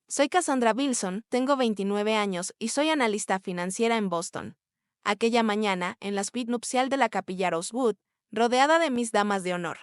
Soy Cassandra Wilson, tengo 29 años y soy analista financiera en Boston. Aquella mañana, en la suite nupcial de la capilla Rosewood, rodeada de mis damas de honor.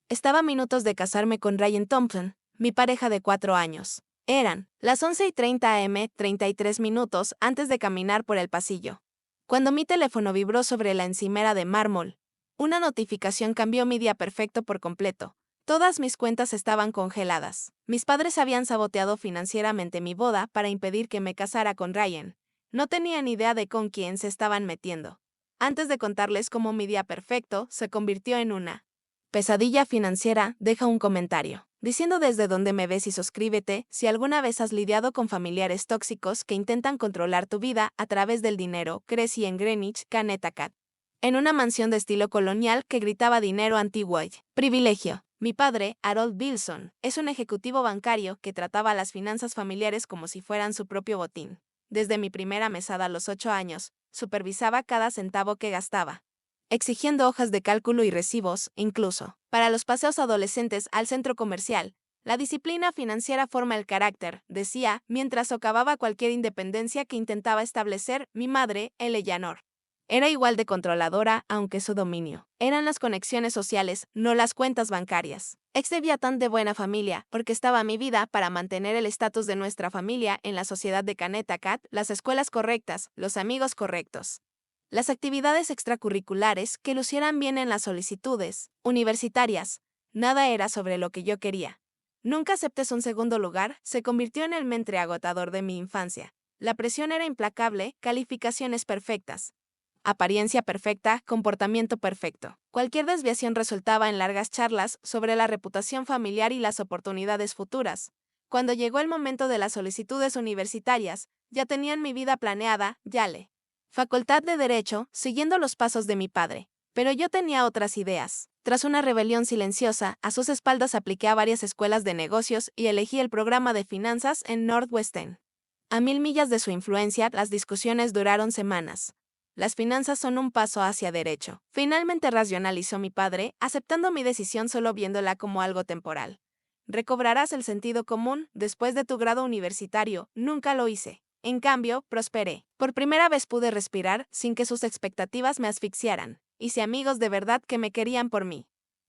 Estaba a minutos de casarme con Ryan Thompson, mi pareja de 4 años. Eran las 11:30 am, 33 minutos antes de caminar por el pasillo. Cuando mi teléfono vibró sobre la encimera de mármol, una notificación cambió mi día perfecto por completo. Todas mis cuentas estaban congeladas. Mis padres habían saboteado financieramente mi boda para impedir que me casara con Ryan. No tenían idea de con quién se estaban metiendo. Antes de contarles cómo mi día perfecto se convirtió en una pesadilla financiera, deja un comentario diciendo desde dónde me ves y suscríbete si alguna vez has lidiado con familiares tóxicos que intentan controlar tu vida a través del dinero. Crecí en Greenwich, Connecticut, en una mansión de estilo colonial que gritaba dinero antiguo y privilegio. Mi padre, Harold Wilson, es un ejecutivo bancario que trataba las finanzas familiares como si fueran su propio botín. Desde mi primera mesada a los 8 años, supervisaba cada centavo que gastaba, exigiendo hojas de cálculo y recibos, incluso para los paseos adolescentes al centro comercial. La disciplina financiera forma el carácter, decía, mientras socavaba cualquier independencia que intentaba establecer mi madre, Eleanor. Era igual de controladora, aunque su dominio eran las conexiones sociales, no las cuentas bancarias. Ex debía tan de buena familia, porque estaba mi vida para mantener el estatus de nuestra familia en la sociedad de Connecticut, las escuelas correctas, los amigos correctos, las actividades extracurriculares que lucieran bien en las solicitudes universitarias. Nada era sobre lo que yo quería. Nunca aceptes un segundo lugar, se convirtió en el mentre agotador de mi infancia. La presión era implacable, calificaciones perfectas, apariencia perfecta, comportamiento perfecto. Cualquier desviación resultaba en largas charlas sobre la reputación familiar y las oportunidades futuras. Cuando llegó el momento de las solicitudes universitarias, ya tenían mi vida planeada, Facultad de Derecho, siguiendo los pasos de mi padre. Pero yo tenía otras ideas. Tras una rebelión silenciosa, a sus espaldas apliqué a varias escuelas de negocios y elegí el programa de finanzas en Northwestern. A 1000 millas de su influencia, las discusiones duraron semanas. Las finanzas son un paso hacia derecho. Finalmente racionalizó mi padre, aceptando mi decisión solo viéndola como algo temporal. Recobrarás el sentido común después de tu grado universitario. Nunca lo hice. En cambio, prosperé. Por primera vez pude respirar sin que sus expectativas me asfixiaran. Hice amigos de verdad que me querían por mí,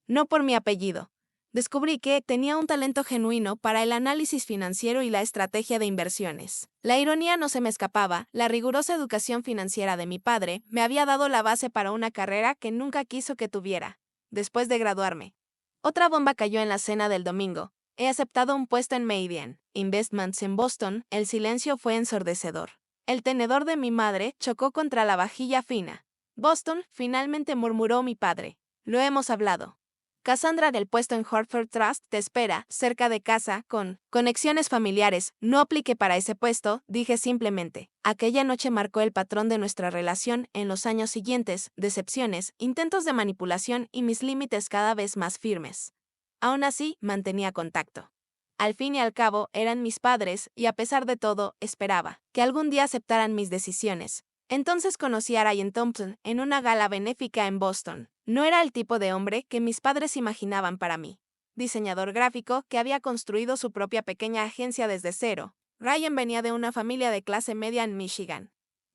no por mi apellido. Descubrí que tenía un talento genuino para el análisis financiero y la estrategia de inversiones. La ironía no se me escapaba, la rigurosa educación financiera de mi padre me había dado la base para una carrera que nunca quiso que tuviera. Después de graduarme, otra bomba cayó en la cena del domingo. He aceptado un puesto en Meridian Investments en Boston. El silencio fue ensordecedor. El tenedor de mi madre chocó contra la vajilla fina. Boston, finalmente murmuró mi padre. Lo hemos hablado. Cassandra del puesto en Hartford Trust te espera, cerca de casa, con conexiones familiares. No apliqué para ese puesto, dije simplemente. Aquella noche marcó el patrón de nuestra relación en los años siguientes, decepciones, intentos de manipulación y mis límites cada vez más firmes. Aún así, mantenía contacto. Al fin y al cabo, eran mis padres, y a pesar de todo, esperaba que algún día aceptaran mis decisiones. Entonces conocí a Ryan Thompson en una gala benéfica en Boston. No era el tipo de hombre que mis padres imaginaban para mí. Diseñador gráfico que había construido su propia pequeña agencia desde cero. Ryan venía de una familia de clase media en Michigan.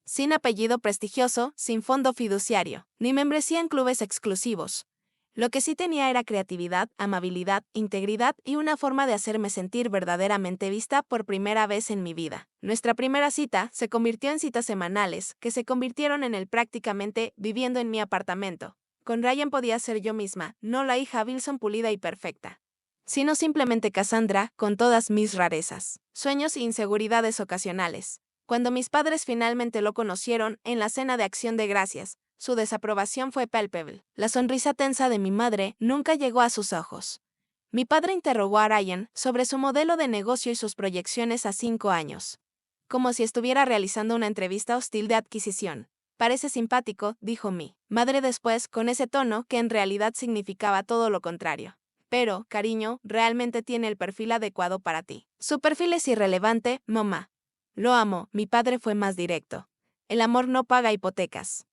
Sin apellido prestigioso, sin fondo fiduciario, ni membresía en clubes exclusivos. Lo que sí tenía era creatividad, amabilidad, integridad y una forma de hacerme sentir verdaderamente vista por primera vez en mi vida. Nuestra primera cita se convirtió en citas semanales, que se convirtieron en el prácticamente viviendo en mi apartamento. Con Ryan podía ser yo misma, no la hija Wilson pulida y perfecta, sino simplemente Cassandra, con todas mis rarezas, sueños e inseguridades ocasionales. Cuando mis padres finalmente lo conocieron en la cena de Acción de Gracias, su desaprobación fue palpable. La sonrisa tensa de mi madre nunca llegó a sus ojos. Mi padre interrogó a Ryan sobre su modelo de negocio y sus proyecciones a 5 años. Como si estuviera realizando una entrevista hostil de adquisición. Parece simpático, dijo mi madre después, con ese tono que en realidad significaba todo lo contrario. Pero, cariño, realmente tiene el perfil adecuado para ti. Su perfil es irrelevante, mamá. Lo amo, mi padre fue más directo. El amor no paga hipotecas.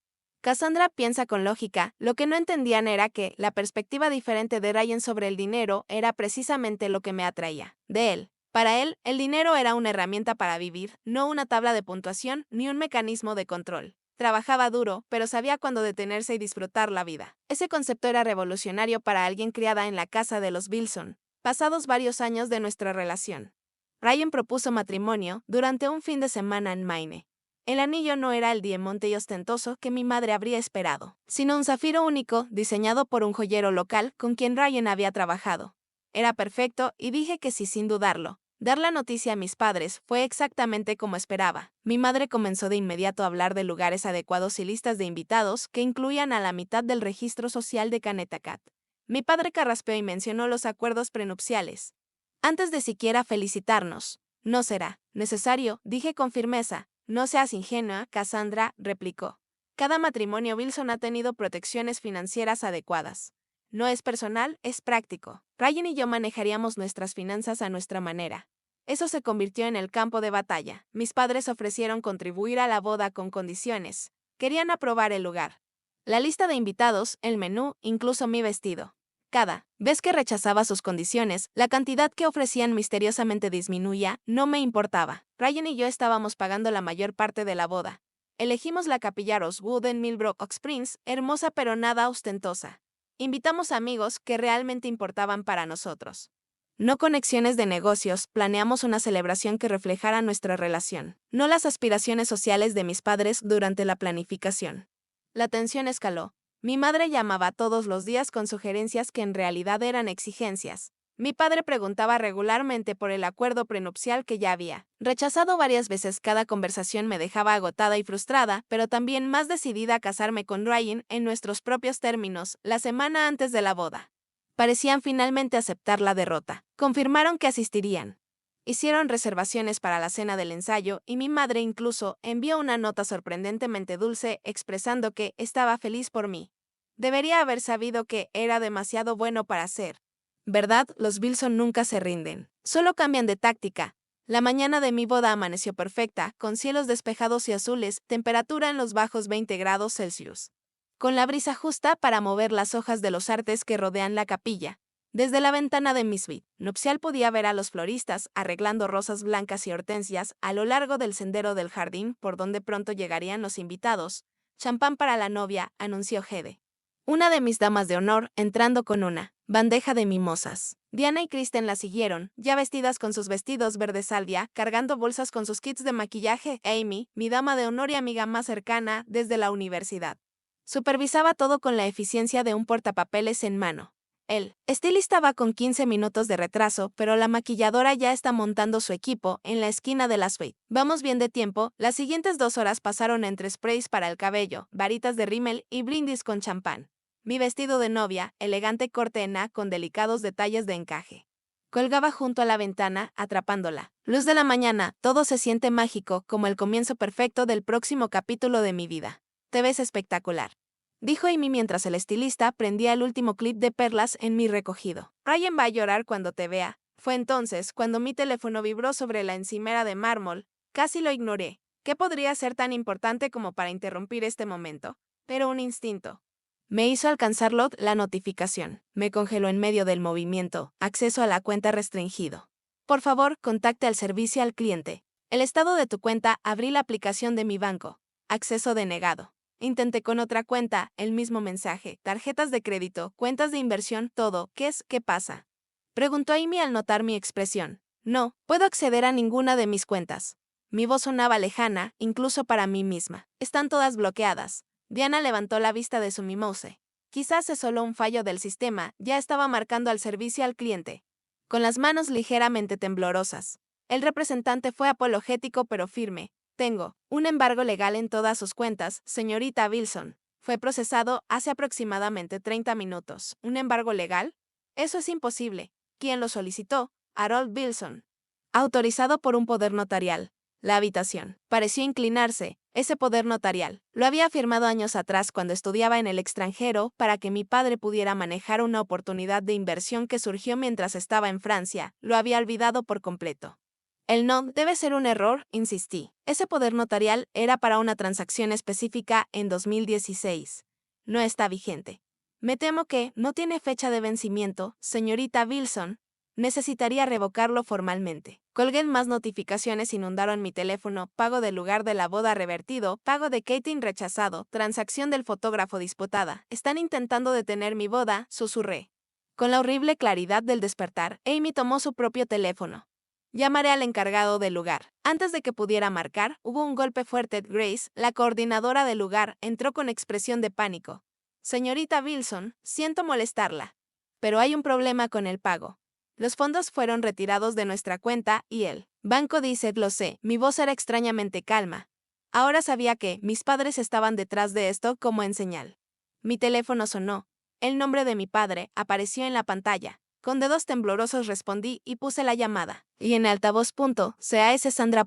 Cassandra piensa con lógica. Lo que no entendían era que la perspectiva diferente de Ryan sobre el dinero era precisamente lo que me atraía de él. Para él, el dinero era una herramienta para vivir, no una tabla de puntuación ni un mecanismo de control. Trabajaba duro, pero sabía cuándo detenerse y disfrutar la vida. Ese concepto era revolucionario para alguien criada en la casa de los Bilson, pasados varios años de nuestra relación. Ryan propuso matrimonio durante un fin de semana en Maine. El anillo no era el diamante y ostentoso que mi madre habría esperado, sino un zafiro único diseñado por un joyero local con quien Ryan había trabajado. Era perfecto y dije que sí sin dudarlo. Dar la noticia a mis padres fue exactamente como esperaba. Mi madre comenzó de inmediato a hablar de lugares adecuados y listas de invitados que incluían a la mitad del registro social de Connecticut. Mi padre carraspeó y mencionó los acuerdos prenupciales. Antes de siquiera felicitarnos. No será necesario, dije con firmeza. No seas ingenua, Cassandra, replicó. Cada matrimonio Wilson ha tenido protecciones financieras adecuadas. No es personal, es práctico. Ryan y yo manejaríamos nuestras finanzas a nuestra manera. Eso se convirtió en el campo de batalla. Mis padres ofrecieron contribuir a la boda con condiciones. Querían aprobar el lugar. La lista de invitados, el menú, incluso mi vestido. Cada vez que rechazaba sus condiciones, la cantidad que ofrecían misteriosamente disminuía, no me importaba. Ryan y yo estábamos pagando la mayor parte de la boda. Elegimos la capilla Rosewood en Millbrook Oak Springs, hermosa pero nada ostentosa. Invitamos amigos que realmente importaban para nosotros. No conexiones de negocios, planeamos una celebración que reflejara nuestra relación, no las aspiraciones sociales de mis padres durante la planificación. La tensión escaló. Mi madre llamaba todos los días con sugerencias que en realidad eran exigencias. Mi padre preguntaba regularmente por el acuerdo prenupcial que ya había rechazado varias veces. Cada conversación me dejaba agotada y frustrada, pero también más decidida a casarme con Ryan en nuestros propios términos, la semana antes de la boda. Parecían finalmente aceptar la derrota. Confirmaron que asistirían. Hicieron reservaciones para la cena del ensayo y mi madre incluso envió una nota sorprendentemente dulce expresando que estaba feliz por mí. Debería haber sabido que era demasiado bueno para ser. ¿Verdad? Los Bilson nunca se rinden. Solo cambian de táctica. La mañana de mi boda amaneció perfecta, con cielos despejados y azules, temperatura en los bajos 20 grados Celsius. Con la brisa justa para mover las hojas de los artes que rodean la capilla. Desde la ventana de mi suite nupcial podía ver a los floristas arreglando rosas blancas y hortensias a lo largo del sendero del jardín por donde pronto llegarían los invitados. Champán para la novia, anunció Hede. Una de mis damas de honor entrando con una bandeja de mimosas. Diana y Kristen la siguieron, ya vestidas con sus vestidos verde salvia, cargando bolsas con sus kits de maquillaje. Amy, mi dama de honor y amiga más cercana desde la universidad, supervisaba todo con la eficiencia de un portapapeles en mano. El estilista va con 15 minutos de retraso, pero la maquilladora ya está montando su equipo en la esquina de la suite. Vamos bien de tiempo. Las siguientes 2 horas pasaron entre sprays para el cabello, varitas de rímel y brindis con champán. Mi vestido de novia, elegante corte en A con delicados detalles de encaje, colgaba junto a la ventana, atrapándola. Luz de la mañana, todo se siente mágico, como el comienzo perfecto del próximo capítulo de mi vida. Te ves espectacular, dijo Amy mientras el estilista prendía el último clip de perlas en mi recogido. Ryan va a llorar cuando te vea. Fue entonces cuando mi teléfono vibró sobre la encimera de mármol. Casi lo ignoré. ¿Qué podría ser tan importante como para interrumpir este momento? Pero un instinto me hizo alcanzarlo la notificación. Me congeló en medio del movimiento. Acceso a la cuenta restringido. Por favor, contacte al servicio al cliente. El estado de tu cuenta, abrí la aplicación de mi banco. Acceso denegado. Intenté con otra cuenta, el mismo mensaje. Tarjetas de crédito, cuentas de inversión, todo. ¿Qué pasa? Preguntó Amy al notar mi expresión. No, puedo acceder a ninguna de mis cuentas. Mi voz sonaba lejana, incluso para mí misma. Están todas bloqueadas. Diana levantó la vista de su mimouse. Quizás es solo un fallo del sistema, ya estaba marcando al servicio al cliente. Con las manos ligeramente temblorosas. El representante fue apologético pero firme. Tengo un embargo legal en todas sus cuentas, señorita Wilson. Fue procesado hace aproximadamente 30 minutos. ¿Un embargo legal? Eso es imposible. ¿Quién lo solicitó? Harold Wilson. Autorizado por un poder notarial. La habitación pareció inclinarse. Ese poder notarial lo había firmado años atrás cuando estudiaba en el extranjero para que mi padre pudiera manejar una oportunidad de inversión que surgió mientras estaba en Francia. Lo había olvidado por completo. El no debe ser un error, insistí. Ese poder notarial era para una transacción específica en 2016. No está vigente. Me temo que no tiene fecha de vencimiento, señorita Wilson. Necesitaría revocarlo formalmente. Colgué. Más notificaciones inundaron mi teléfono. Pago del lugar de la boda revertido, pago de catering rechazado, transacción del fotógrafo disputada. Están intentando detener mi boda, susurré. Con la horrible claridad del despertar, Amy tomó su propio teléfono. Llamaré al encargado del lugar. Antes de que pudiera marcar, hubo un golpe fuerte. Grace, la coordinadora del lugar, entró con expresión de pánico. Señorita Wilson, siento molestarla, pero hay un problema con el pago. Los fondos fueron retirados de nuestra cuenta y el banco dice, lo sé. Mi voz era extrañamente calma. Ahora sabía que mis padres estaban detrás de esto como en señal. Mi teléfono sonó. El nombre de mi padre apareció en la pantalla. Con dedos temblorosos respondí y puse la llamada. Y en altavoz. CAS Sandra.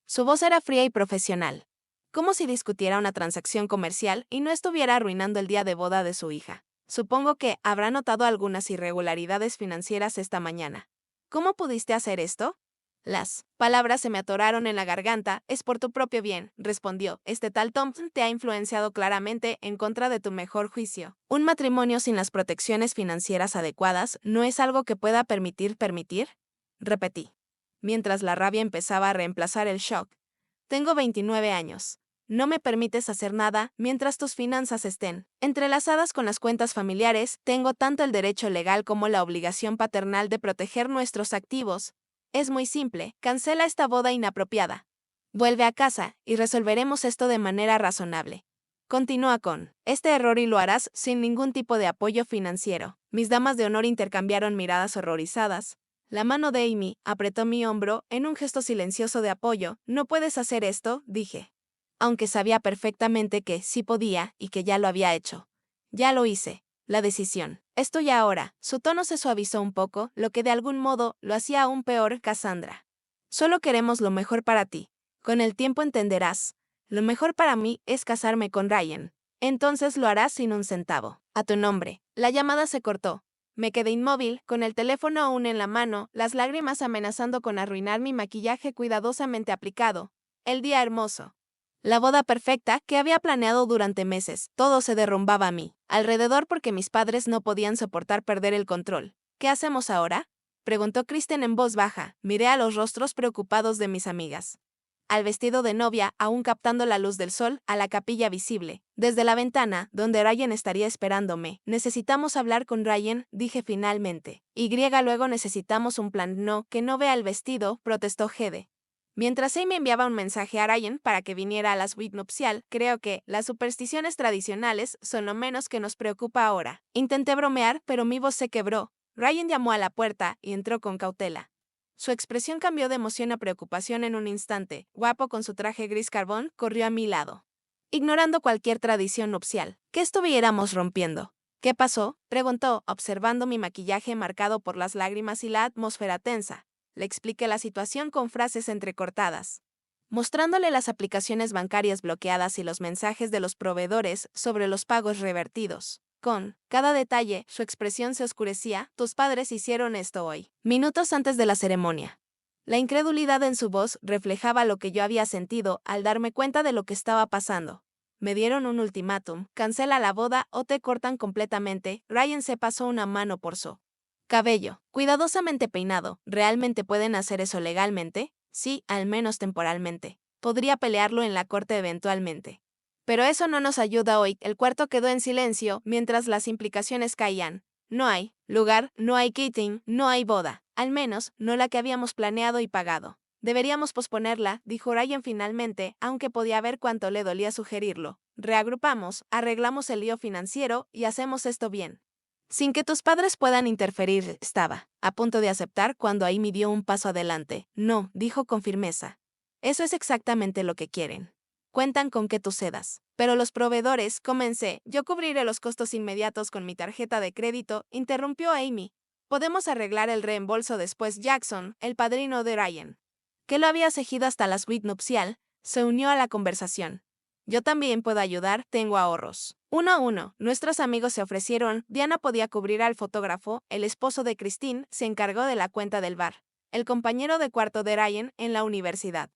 Su voz era fría y profesional. Como si discutiera una transacción comercial y no estuviera arruinando el día de boda de su hija. Supongo que habrá notado algunas irregularidades financieras esta mañana. ¿Cómo pudiste hacer esto? Las palabras se me atoraron en la garganta. Es por tu propio bien, respondió. Este tal Thompson te ha influenciado claramente en contra de tu mejor juicio. Un matrimonio sin las protecciones financieras adecuadas no es algo que pueda permitir. Repetí, mientras la rabia empezaba a reemplazar el shock. Tengo 29 años. No me permites hacer nada mientras tus finanzas estén entrelazadas con las cuentas familiares. Tengo tanto el derecho legal como la obligación paternal de proteger nuestros activos. Es muy simple, cancela esta boda inapropiada. Vuelve a casa y resolveremos esto de manera razonable. Continúa con este error y lo harás sin ningún tipo de apoyo financiero. Mis damas de honor intercambiaron miradas horrorizadas. La mano de Amy apretó mi hombro en un gesto silencioso de apoyo. No puedes hacer esto, dije. Aunque sabía perfectamente que sí podía y que ya lo había hecho. Ya lo hice. La decisión. Estoy ahora. Su tono se suavizó un poco, lo que de algún modo lo hacía aún peor. Cassandra. Solo queremos lo mejor para ti. Con el tiempo entenderás. Lo mejor para mí es casarme con Ryan. Entonces lo harás sin un centavo. A tu nombre. La llamada se cortó. Me quedé inmóvil, con el teléfono aún en la mano, las lágrimas amenazando con arruinar mi maquillaje cuidadosamente aplicado. El día hermoso. La boda perfecta que había planeado durante meses. Todo se derrumbaba a mí alrededor porque mis padres no podían soportar perder el control. ¿Qué hacemos ahora?, preguntó Kristen en voz baja. Miré a los rostros preocupados de mis amigas. Al vestido de novia, aún captando la luz del sol, a la capilla visible. Desde la ventana, donde Ryan estaría esperándome. Necesitamos hablar con Ryan, dije finalmente. Luego necesitamos un plan. No, que no vea el vestido, protestó Hede. Mientras Amy enviaba un mensaje a Ryan para que viniera a la suite nupcial, creo que las supersticiones tradicionales son lo menos que nos preocupa ahora. Intenté bromear, pero mi voz se quebró. Ryan llamó a la puerta y entró con cautela. Su expresión cambió de emoción a preocupación en un instante. Guapo con su traje gris carbón, corrió a mi lado. Ignorando cualquier tradición nupcial. ¿Qué estuviéramos rompiendo? ¿Qué pasó?, preguntó, observando mi maquillaje marcado por las lágrimas y la atmósfera tensa. Le expliqué la situación con frases entrecortadas, mostrándole las aplicaciones bancarias bloqueadas y los mensajes de los proveedores sobre los pagos revertidos. Con cada detalle, su expresión se oscurecía. Tus padres hicieron esto hoy, minutos antes de la ceremonia. La incredulidad en su voz reflejaba lo que yo había sentido al darme cuenta de lo que estaba pasando. Me dieron un ultimátum: cancela la boda o te cortan completamente. Ryan se pasó una mano por su cabello, cuidadosamente peinado. ¿Realmente pueden hacer eso legalmente? Sí, al menos temporalmente. Podría pelearlo en la corte eventualmente. Pero eso no nos ayuda hoy. El cuarto quedó en silencio mientras las implicaciones caían. No hay lugar, no hay catering, no hay boda. Al menos, no la que habíamos planeado y pagado. Deberíamos posponerla, dijo Ryan finalmente, aunque podía ver cuánto le dolía sugerirlo. Reagrupamos, arreglamos el lío financiero y hacemos esto bien. Sin que tus padres puedan interferir. Estaba a punto de aceptar cuando Amy dio un paso adelante. No, dijo con firmeza. Eso es exactamente lo que quieren. Cuentan con que tú cedas. Pero los proveedores, comencé. Yo cubriré los costos inmediatos con mi tarjeta de crédito, interrumpió Amy. Podemos arreglar el reembolso después. Jackson, el padrino de Ryan, que lo había seguido hasta la suite nupcial, se unió a la conversación. Yo también puedo ayudar, tengo ahorros. 1 a 1, nuestros amigos se ofrecieron. Diana podía cubrir al fotógrafo, el esposo de Christine se encargó de la cuenta del bar, el compañero de cuarto de Ryan en la universidad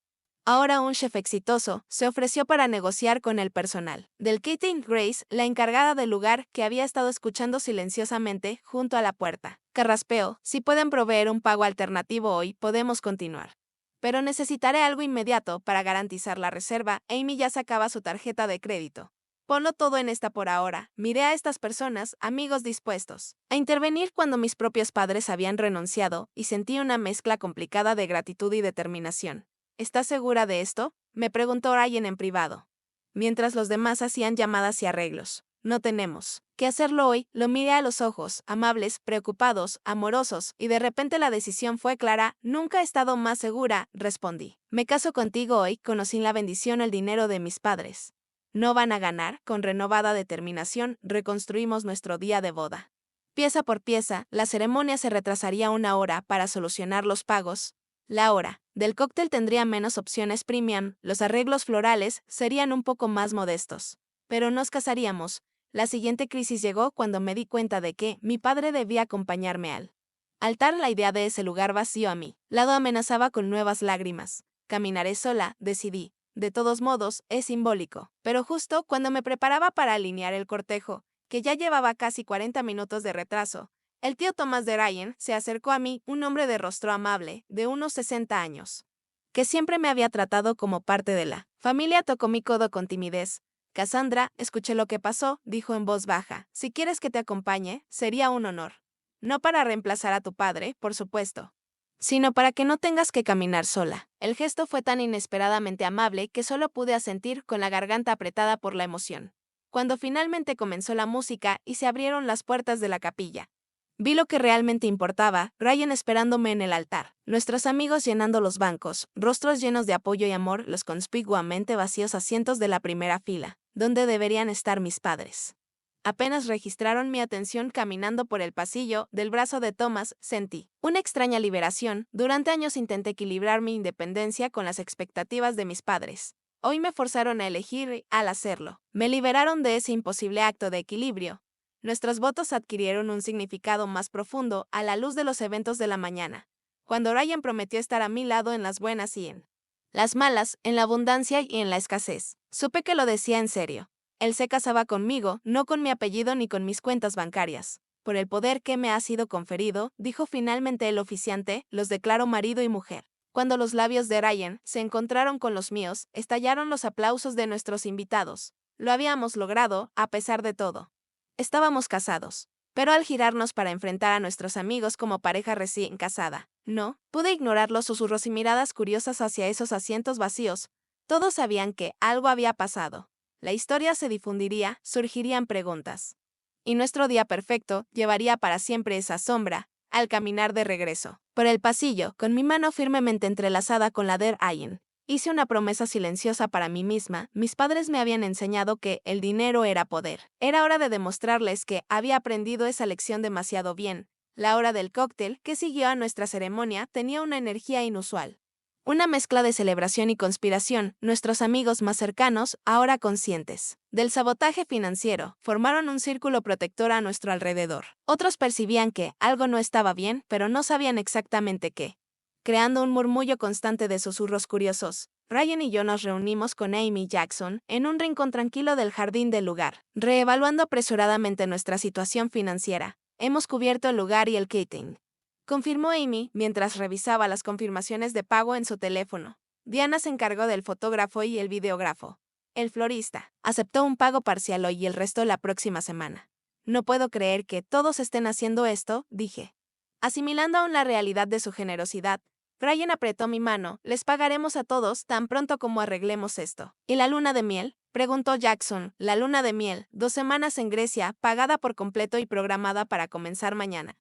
Ahora un chef exitoso se ofreció para negociar con el personal del catering. Grace, la encargada del lugar, que había estado escuchando silenciosamente junto a la puerta, carraspeó: si pueden proveer un pago alternativo hoy, podemos continuar. Pero necesitaré algo inmediato para garantizar la reserva. Amy ya sacaba su tarjeta de crédito. Ponlo todo en esta por ahora. Miré a estas personas, amigos dispuestos a intervenir cuando mis propios padres habían renunciado, y sentí una mezcla complicada de gratitud y determinación. ¿Estás segura de esto?, me preguntó Ryan en privado, mientras los demás hacían llamadas y arreglos. No tenemos que hacerlo hoy. Lo miré a los ojos, amables, preocupados, amorosos, y de repente la decisión fue clara. Nunca he estado más segura, respondí. Me caso contigo hoy, con o sin la bendición o el dinero de mis padres. No van a ganar. Con renovada determinación, reconstruimos nuestro día de boda. Pieza por pieza, la ceremonia se retrasaría 1 hora para solucionar los pagos. La hora del cóctel tendría menos opciones premium, los arreglos florales serían un poco más modestos. Pero nos casaríamos. La siguiente crisis llegó cuando me di cuenta de que mi padre debía acompañarme al altar. La idea de ese lugar vacío a mi lado amenazaba con nuevas lágrimas. Caminaré sola, decidí. De todos modos, es simbólico. Pero justo cuando me preparaba para alinear el cortejo, que ya llevaba casi 40 minutos de retraso, el tío Tomás de Ryan se acercó a mí, un hombre de rostro amable, de unos 60 años, que siempre me había tratado como parte de la familia. Tocó mi codo con timidez. Cassandra, escuché lo que pasó, dijo en voz baja. Si quieres que te acompañe, sería un honor. No para reemplazar a tu padre, por supuesto, sino para que no tengas que caminar sola. El gesto fue tan inesperadamente amable que solo pude asentir con la garganta apretada por la emoción. Cuando finalmente comenzó la música y se abrieron las puertas de la capilla, vi lo que realmente importaba: Ryan esperándome en el altar, nuestros amigos llenando los bancos, rostros llenos de apoyo y amor, los conspicuamente vacíos asientos de la primera fila, donde deberían estar mis padres. Apenas registraron mi atención caminando por el pasillo, del brazo de Thomas, sentí una extraña liberación. Durante años intenté equilibrar mi independencia con las expectativas de mis padres. Hoy me forzaron a elegir y, al hacerlo, me liberaron de ese imposible acto de equilibrio. Nuestros votos adquirieron un significado más profundo a la luz de los eventos de la mañana, cuando Ryan prometió estar a mi lado en las buenas y en las malas, en la abundancia y en la escasez. Supe que lo decía en serio. Él se casaba conmigo, no con mi apellido ni con mis cuentas bancarias. Por el poder que me ha sido conferido, dijo finalmente el oficiante, los declaro marido y mujer. Cuando los labios de Ryan se encontraron con los míos, estallaron los aplausos de nuestros invitados. Lo habíamos logrado, a pesar de todo. Estábamos casados. Pero al girarnos para enfrentar a nuestros amigos como pareja recién casada, no pude ignorar los susurros y miradas curiosas hacia esos asientos vacíos. Todos sabían que algo había pasado. La historia se difundiría, surgirían preguntas. Y nuestro día perfecto llevaría para siempre esa sombra. Al caminar de regreso por el pasillo, con mi mano firmemente entrelazada con la de Ryan, hice una promesa silenciosa para mí misma. Mis padres me habían enseñado que el dinero era poder. Era hora de demostrarles que había aprendido esa lección demasiado bien. La hora del cóctel, que siguió a nuestra ceremonia, tenía una energía inusual. Una mezcla de celebración y conspiración. Nuestros amigos más cercanos, ahora conscientes del sabotaje financiero, formaron un círculo protector a nuestro alrededor. Otros percibían que algo no estaba bien, pero no sabían exactamente qué. Creando un murmullo constante de susurros curiosos, Ryan y yo nos reunimos con Amy Jackson en un rincón tranquilo del jardín del lugar, reevaluando apresuradamente nuestra situación financiera. Hemos cubierto el lugar y el catering, confirmó Amy mientras revisaba las confirmaciones de pago en su teléfono. Diana se encargó del fotógrafo y el videógrafo. El florista aceptó un pago parcial hoy y el resto la próxima semana. No puedo creer que todos estén haciendo esto, dije. Asimilando aún la realidad de su generosidad, Ryan apretó mi mano. Les pagaremos a todos tan pronto como arreglemos esto. ¿Y la luna de miel?, preguntó Jackson. La luna de miel, 2 semanas en Grecia, pagada por completo y programada para comenzar mañana.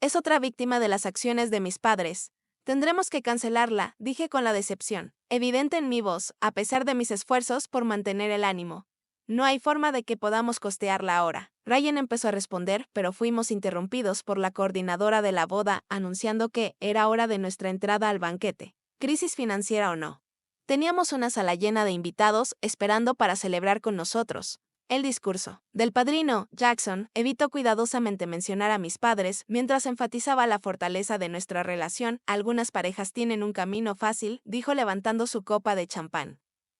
Es otra víctima de las acciones de mis padres. Tendremos que cancelarla, dije con la decepción evidente en mi voz, a pesar de mis esfuerzos por mantener el ánimo. No hay forma de que podamos costearla ahora. Ryan empezó a responder, pero fuimos interrumpidos por la coordinadora de la boda anunciando que era hora de nuestra entrada al banquete. Crisis financiera o no. Teníamos una sala llena de invitados esperando para celebrar con nosotros. El discurso del padrino, Jackson, evitó cuidadosamente mencionar a mis padres mientras enfatizaba la fortaleza de nuestra relación. Algunas parejas tienen un camino fácil, dijo levantando su copa de champán.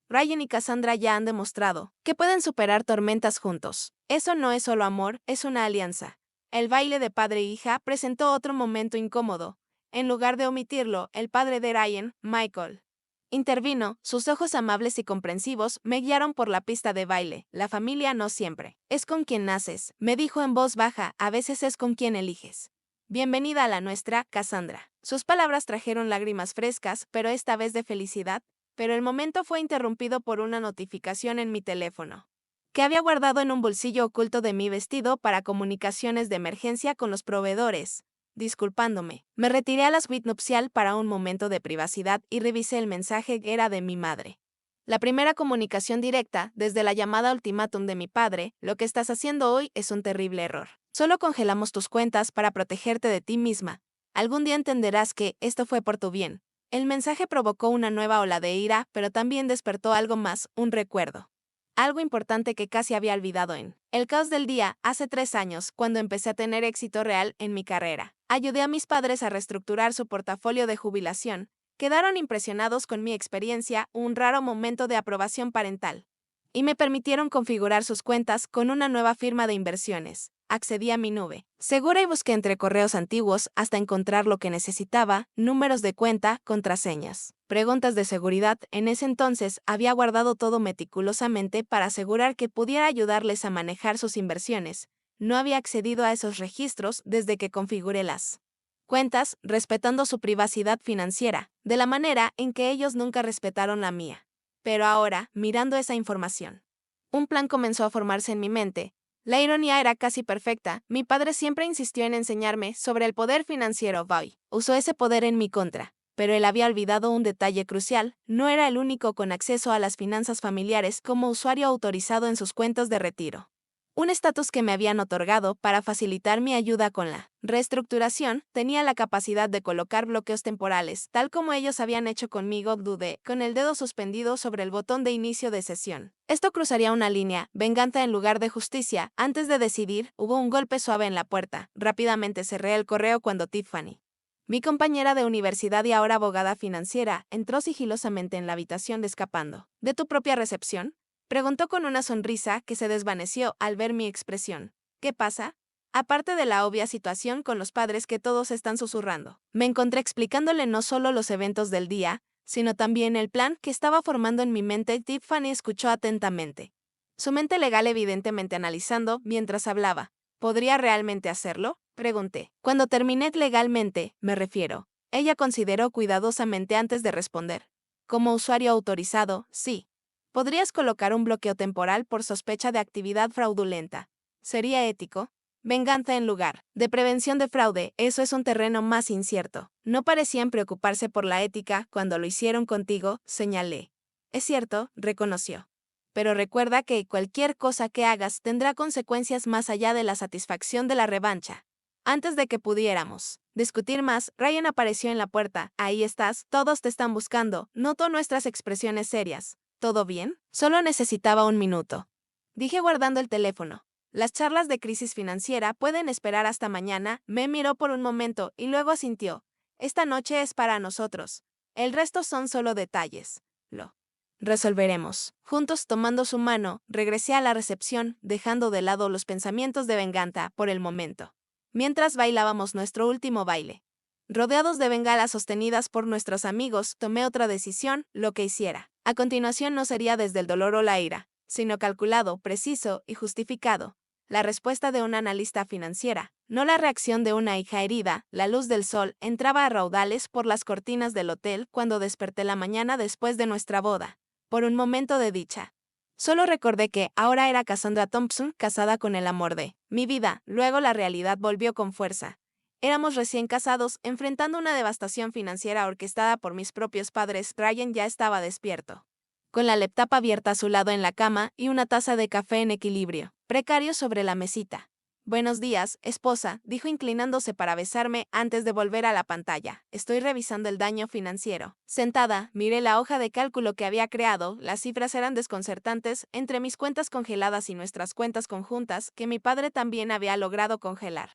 Ryan y Cassandra ya han demostrado que pueden superar tormentas juntos. Eso no es solo amor, es una alianza. El baile de padre e hija presentó otro momento incómodo. En lugar de omitirlo, el padre de Ryan, Michael, intervino. Sus ojos amables y comprensivos me guiaron por la pista de baile. La familia no siempre es con quien naces, me dijo en voz baja, a veces es con quien eliges. Bienvenida a la nuestra, Cassandra. Sus palabras trajeron lágrimas frescas, pero esta vez de felicidad. Pero el momento fue interrumpido por una notificación en mi teléfono, que había guardado en un bolsillo oculto de mi vestido para comunicaciones de emergencia con los proveedores. Disculpándome, me retiré a la suite nupcial para un momento de privacidad y revisé el mensaje que era de mi madre. La primera comunicación directa, desde la llamada ultimátum de mi padre, lo que estás haciendo hoy es un terrible error. Solo congelamos tus cuentas para protegerte de ti misma. Algún día entenderás que esto fue por tu bien. El mensaje provocó una nueva ola de ira, pero también despertó algo más, un recuerdo. Algo importante que casi había olvidado en el caos del día, hace 3 años, cuando empecé a tener éxito real en mi carrera. Ayudé a mis padres a reestructurar su portafolio de jubilación. Quedaron impresionados con mi experiencia, un raro momento de aprobación parental. Y me permitieron configurar sus cuentas con una nueva firma de inversiones. Accedí a mi nube segura y busqué entre correos antiguos hasta encontrar lo que necesitaba, números de cuenta, contraseñas, preguntas de seguridad. En ese entonces había guardado todo meticulosamente para asegurar que pudiera ayudarles a manejar sus inversiones. No había accedido a esos registros desde que configuré las cuentas, respetando su privacidad financiera, de la manera en que ellos nunca respetaron la mía. Pero ahora, mirando esa información, un plan comenzó a formarse en mi mente. La ironía era casi perfecta. Mi padre siempre insistió en enseñarme sobre el poder financiero. Boy usó ese poder en mi contra. Pero él había olvidado un detalle crucial: no era el único con acceso a las finanzas familiares como usuario autorizado en sus cuentas de retiro. Un estatus que me habían otorgado para facilitar mi ayuda con la reestructuración. Tenía la capacidad de colocar bloqueos temporales, tal como ellos habían hecho conmigo. Dudé, con el dedo suspendido sobre el botón de inicio de sesión. Esto cruzaría una línea, venganza en lugar de justicia. Antes de decidir, hubo un golpe suave en la puerta. Rápidamente cerré el correo cuando Tiffany, mi compañera de universidad y ahora abogada financiera, entró sigilosamente en la habitación escapando. ¿De tu propia recepción?, preguntó con una sonrisa que se desvaneció al ver mi expresión. ¿Qué pasa? Aparte de la obvia situación con los padres que todos están susurrando, me encontré explicándole no solo los eventos del día, sino también el plan que estaba formando en mi mente. Tiffany escuchó atentamente, su mente legal evidentemente analizando mientras hablaba. ¿Podría realmente hacerlo?, pregunté. Cuando terminé legalmente, me refiero. Ella consideró cuidadosamente antes de responder. Como usuario autorizado, sí. ¿Podrías colocar un bloqueo temporal por sospecha de actividad fraudulenta? ¿Sería ético? Venganza en lugar de prevención de fraude, eso es un terreno más incierto. No parecían preocuparse por la ética cuando lo hicieron contigo, señalé. Es cierto, reconoció. Pero recuerda que cualquier cosa que hagas tendrá consecuencias más allá de la satisfacción de la revancha. Antes de que pudiéramos discutir más, Ryan apareció en la puerta. Ahí estás, todos te están buscando. Notó nuestras expresiones serias. ¿Todo bien? Solo necesitaba un minuto, dije guardando el teléfono. Las charlas de crisis financiera pueden esperar hasta mañana. Me miró por un momento y luego asintió. Esta noche es para nosotros. El resto son solo detalles. Lo resolveremos. Juntos, tomando su mano, regresé a la recepción, dejando de lado los pensamientos de venganza por el momento. Mientras bailábamos nuestro último baile, rodeados de bengalas sostenidas por nuestros amigos, tomé otra decisión: lo que hiciera a continuación no sería desde el dolor o la ira, sino calculado, preciso y justificado. La respuesta de una analista financiera, no la reacción de una hija herida. La luz del sol entraba a raudales por las cortinas del hotel cuando desperté la mañana después de nuestra boda. Por un momento de dicha, solo recordé que ahora era Cassandra Thompson, casada con el amor de mi vida. Luego la realidad volvió con fuerza. Éramos recién casados, enfrentando una devastación financiera orquestada por mis propios padres. Ryan ya estaba despierto, con la laptop abierta a su lado en la cama y una taza de café en equilibrio precario sobre la mesita. Buenos días, esposa, dijo inclinándose para besarme antes de volver a la pantalla. Estoy revisando el daño financiero. Sentada, miré la hoja de cálculo que había creado. Las cifras eran desconcertantes entre mis cuentas congeladas y nuestras cuentas conjuntas que mi padre también había logrado congelar.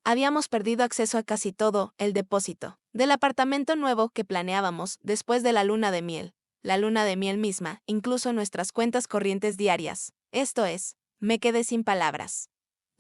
Habíamos perdido acceso a casi todo el depósito del apartamento nuevo que planeábamos después de la luna de miel. La luna de miel misma, incluso nuestras cuentas corrientes diarias. Esto es, me quedé sin palabras.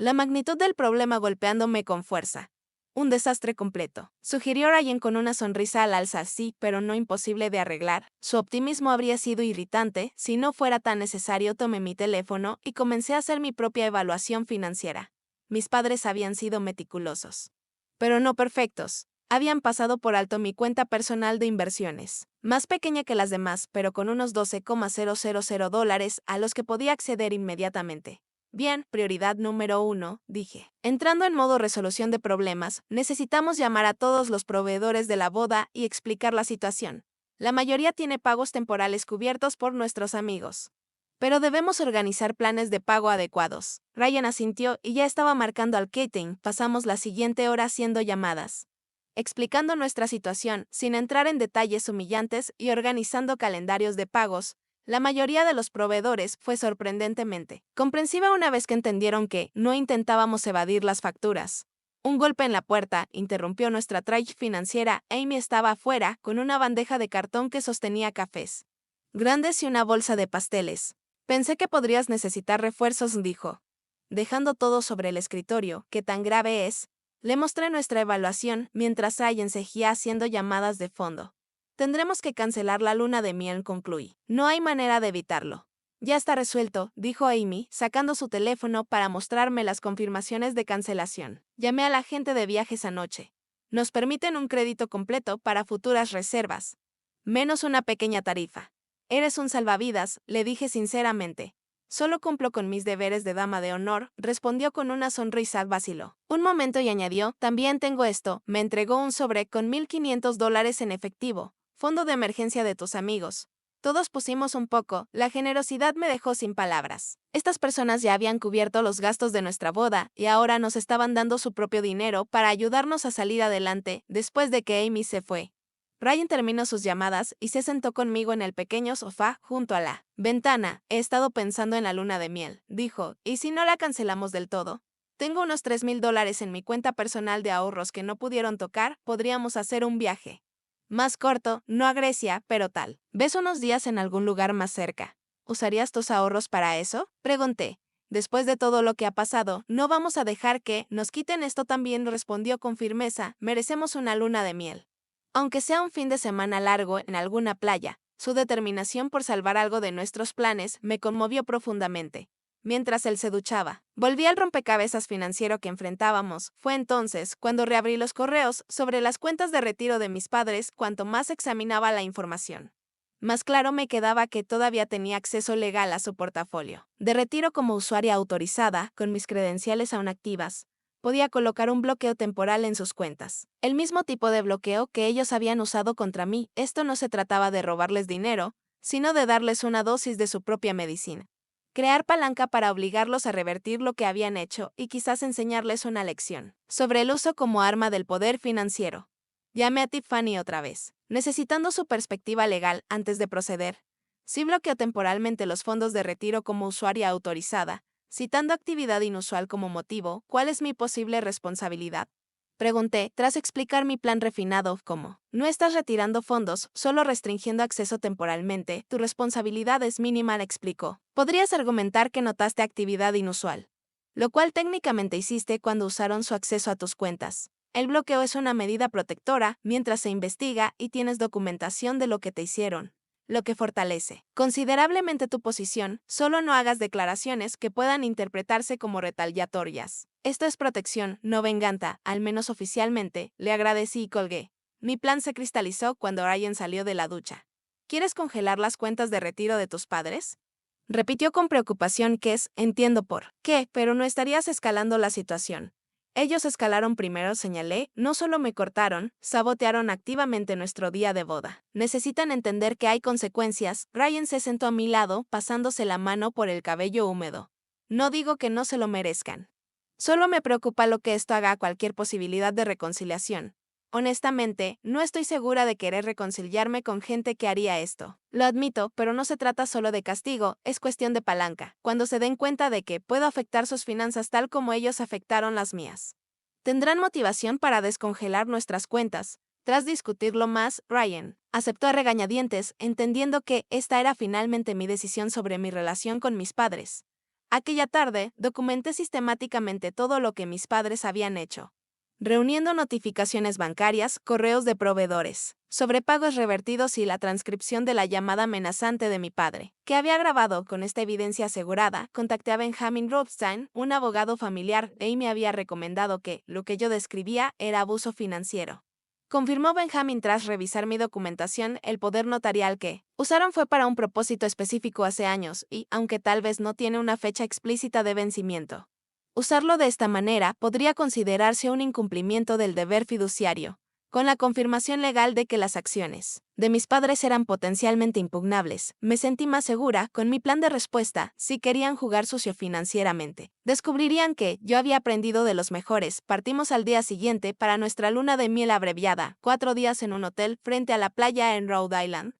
La magnitud del problema golpeándome con fuerza. Un desastre completo, sugirió Ryan con una sonrisa al alza, sí, pero no imposible de arreglar. Su optimismo habría sido irritante. Si no fuera tan necesario, tomé mi teléfono y comencé a hacer mi propia evaluación financiera. Mis padres habían sido meticulosos, pero no perfectos. Habían pasado por alto mi cuenta personal de inversiones, más pequeña que las demás, pero con unos $12,000 a los que podía acceder inmediatamente. Bien, prioridad número 1, dije. Entrando en modo resolución de problemas, necesitamos llamar a todos los proveedores de la boda y explicar la situación. La mayoría tiene pagos temporales cubiertos por nuestros amigos. Pero debemos organizar planes de pago adecuados. Ryan asintió y ya estaba marcando al catering. Pasamos la siguiente hora haciendo llamadas, explicando nuestra situación, sin entrar en detalles humillantes y organizando calendarios de pagos. La mayoría de los proveedores fue sorprendentemente comprensiva una vez que entendieron que no intentábamos evadir las facturas. Un golpe en la puerta interrumpió nuestra trade financiera. Amy estaba afuera con una bandeja de cartón que sostenía cafés grandes y una bolsa de pasteles. Pensé que podrías necesitar refuerzos, dijo, dejando todo sobre el escritorio. ¿Qué tan grave es? Le mostré nuestra evaluación mientras Ryan seguía haciendo llamadas de fondo. Tendremos que cancelar la luna de miel, concluí. No hay manera de evitarlo. Ya está resuelto, dijo Amy, sacando su teléfono para mostrarme las confirmaciones de cancelación. Llamé a la agente de viajes anoche. Nos permiten un crédito completo para futuras reservas, menos una pequeña tarifa. Eres un salvavidas, le dije sinceramente. Solo cumplo con mis deberes de dama de honor, respondió con una sonrisa. Vaciló un momento y añadió, también tengo esto. Me entregó un sobre con $1,500 en efectivo, fondo de emergencia de tus amigos. Todos pusimos un poco. La generosidad me dejó sin palabras. Estas personas ya habían cubierto los gastos de nuestra boda y ahora nos estaban dando su propio dinero para ayudarnos a salir adelante después de que Amy se fue. Ryan terminó sus llamadas y se sentó conmigo en el pequeño sofá junto a la ventana. He estado pensando en la luna de miel, dijo, ¿y si no la cancelamos del todo? Tengo unos $3,000 en mi cuenta personal de ahorros que no pudieron tocar. Podríamos hacer un viaje más corto, no a Grecia, pero tal vez unos días en algún lugar más cerca. ¿Usarías tus ahorros para eso? Pregunté. Después de todo lo que ha pasado, no vamos a dejar que nos quiten esto también, respondió con firmeza. Merecemos una luna de miel, aunque sea un fin de semana largo en alguna playa. Su determinación por salvar algo de nuestros planes me conmovió profundamente. Mientras él se duchaba, volví al rompecabezas financiero que enfrentábamos. Fue entonces cuando reabrí los correos sobre las cuentas de retiro de mis padres. Cuanto más examinaba la información, más claro me quedaba que todavía tenía acceso legal a su portafolio de retiro como usuaria autorizada, con mis credenciales aún activas. Podía colocar un bloqueo temporal en sus cuentas, el mismo tipo de bloqueo que ellos habían usado contra mí. Esto no se trataba de robarles dinero, sino de darles una dosis de su propia medicina. Crear palanca para obligarlos a revertir lo que habían hecho y quizás enseñarles una lección sobre el uso como arma del poder financiero. Llamé a Tiffany otra vez, necesitando su perspectiva legal antes de proceder. Si bloqueo temporalmente los fondos de retiro como usuaria autorizada, citando actividad inusual como motivo, ¿cuál es mi posible responsabilidad? Pregunté, tras explicar mi plan refinado, como, no estás retirando fondos, solo restringiendo acceso temporalmente, tu responsabilidad es mínima, le explicó. Podrías argumentar que notaste actividad inusual, lo cual técnicamente hiciste cuando usaron su acceso a tus cuentas. El bloqueo es una medida protectora mientras se investiga y tienes documentación de lo que te hicieron, lo que fortalece considerablemente tu posición. Solo no hagas declaraciones que puedan interpretarse como retaliatorias. Esto es protección, no venganza, al menos oficialmente, le agradecí y colgué. Mi plan se cristalizó cuando Ryan salió de la ducha. ¿Quieres congelar las cuentas de retiro de tus padres? Repitió con preocupación. Entiendo por qué, pero no estarías escalando la situación. Ellos escalaron primero, señalé. No solo me cortaron, sabotearon activamente nuestro día de boda. Necesitan entender que hay consecuencias. Ryan se sentó a mi lado, pasándose la mano por el cabello húmedo. No digo que no se lo merezcan. Solo me preocupa lo que esto haga a cualquier posibilidad de reconciliación. Honestamente, no estoy segura de querer reconciliarme con gente que haría esto. Lo admito, pero no se trata solo de castigo, es cuestión de palanca. Cuando se den cuenta de que puedo afectar sus finanzas tal como ellos afectaron las mías, tendrán motivación para descongelar nuestras cuentas. Tras discutirlo más, Ryan aceptó a regañadientes, entendiendo que esta era finalmente mi decisión sobre mi relación con mis padres. Aquella tarde, documenté sistemáticamente todo lo que mis padres habían hecho, reuniendo notificaciones bancarias, correos de proveedores, sobrepagos revertidos y la transcripción de la llamada amenazante de mi padre, que había grabado. Con esta evidencia asegurada, contacté a Benjamin Rothstein, un abogado familiar, y me había recomendado que lo que yo describía era abuso financiero. Confirmó Benjamin tras revisar mi documentación. El poder notarial que usaron fue para un propósito específico hace años y, aunque tal vez no tiene una fecha explícita de vencimiento, usarlo de esta manera podría considerarse un incumplimiento del deber fiduciario, con la confirmación legal de que las acciones de mis padres eran potencialmente impugnables. Me sentí más segura con mi plan de respuesta. Si querían jugar sucio financieramente, descubrirían que yo había aprendido de los mejores. Partimos al día siguiente para nuestra luna de miel abreviada, 4 días en un hotel frente a la playa en Rhode Island,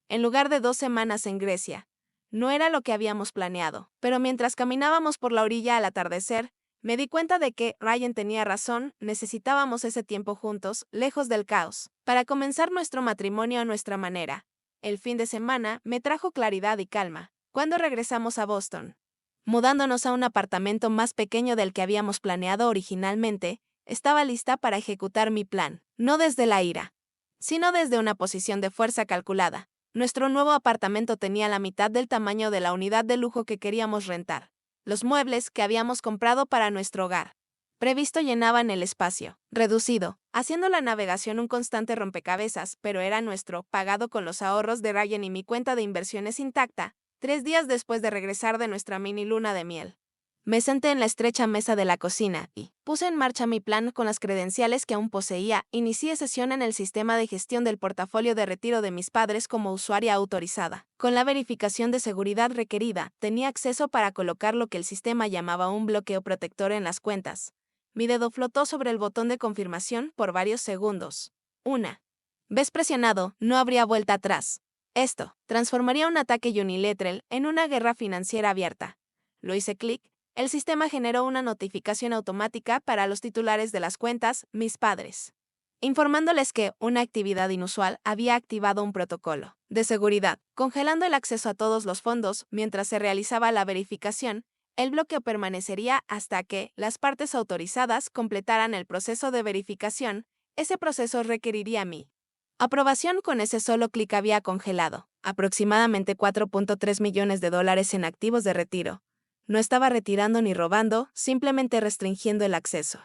en lugar de 2 semanas en Grecia. No era lo que habíamos planeado, pero mientras caminábamos por la orilla al atardecer, me di cuenta de que Ryan tenía razón. Necesitábamos ese tiempo juntos, lejos del caos, para comenzar nuestro matrimonio a nuestra manera. El fin de semana me trajo claridad y calma. Cuando regresamos a Boston, mudándonos a un apartamento más pequeño del que habíamos planeado originalmente, estaba lista para ejecutar mi plan, no desde la ira, sino desde una posición de fuerza calculada. Nuestro nuevo apartamento tenía la mitad del tamaño de la unidad de lujo que queríamos rentar. Los muebles que habíamos comprado para nuestro hogar previsto llenaban el espacio reducido, haciendo la navegación un constante rompecabezas, pero era nuestro, pagado con los ahorros de Ryan y mi cuenta de inversiones intacta. 3 días después de regresar de nuestra mini luna de miel, me senté en la estrecha mesa de la cocina y puse en marcha mi plan con las credenciales que aún poseía. Inicié sesión en el sistema de gestión del portafolio de retiro de mis padres como usuaria autorizada. Con la verificación de seguridad requerida, tenía acceso para colocar lo que el sistema llamaba un bloqueo protector en las cuentas. Mi dedo flotó sobre el botón de confirmación por varios segundos. Una vez presionado, no habría vuelta atrás. Esto transformaría un ataque unilateral en una guerra financiera abierta. Lo hice clic. El sistema generó una notificación automática para los titulares de las cuentas, mis padres, informándoles que una actividad inusual había activado un protocolo de seguridad, congelando el acceso a todos los fondos. Mientras se realizaba la verificación, el bloqueo permanecería hasta que las partes autorizadas completaran el proceso de verificación. Ese proceso requeriría mi aprobación. Con ese solo clic había congelado aproximadamente $4.3 millones en activos de retiro. No estaba retirando ni robando, simplemente restringiendo el acceso,